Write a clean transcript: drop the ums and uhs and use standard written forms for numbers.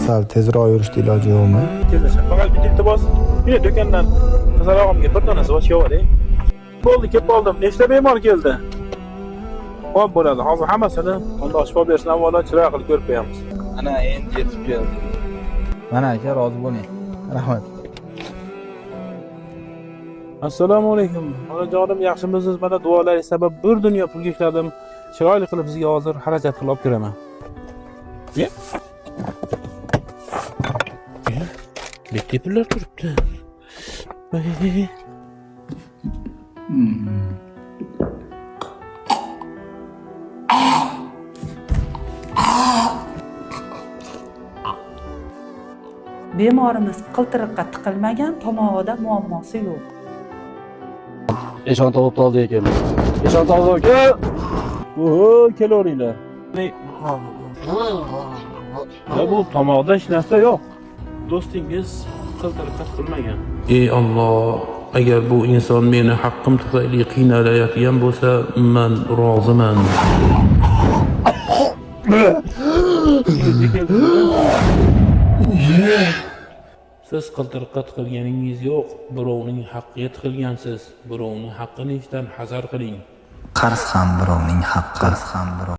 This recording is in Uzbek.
sal tezroq yurishni iloji yo'qmi? Tezlashib. Faqat bitta iltimos, bir do'kondan qizalog'imga bir dona suvach yo'q-da. Bo'ldi, kelib oldim. Nechta bemor keldi? Xo'p bo'ladi. Hozir hammasini unda shifo berishni avvalo chiroq qilib ko'rib qo'yamiz. Ana endi yetib keldi. Mana aka, rozi bo'ling. Rahmat. Assalomu alaykum. Onajonim, yaxshimisiz? Mana duolaringiz sabab bir dunyo pulga ishladim. Chiroyli qilib sizga hozir xarajat qilib olib kiraman. Bitta pullar turibdi. Bemorimiz qiltiriqqa tiqilmagan, tomog'ida muammosi yo'q. Eshon topib oldi ekan. Eshon topib aka. Oho, kelaveringlar. Ya bu tomog'da hech narsa yo'q. Do'stingiz qiltiriqqa tiqilmagan. Ey Alloh, agar bu inson meni haqqim tufayli qiynalayotgan bo'lsa, men roziman. Siz qiltiriqqa tiqilganingiz yo'q, birovning haqqiga tiqilgansiz. Birovning haqqini ishdan hazar qiling. Qarz ham birovning haqqi, qarz ham birov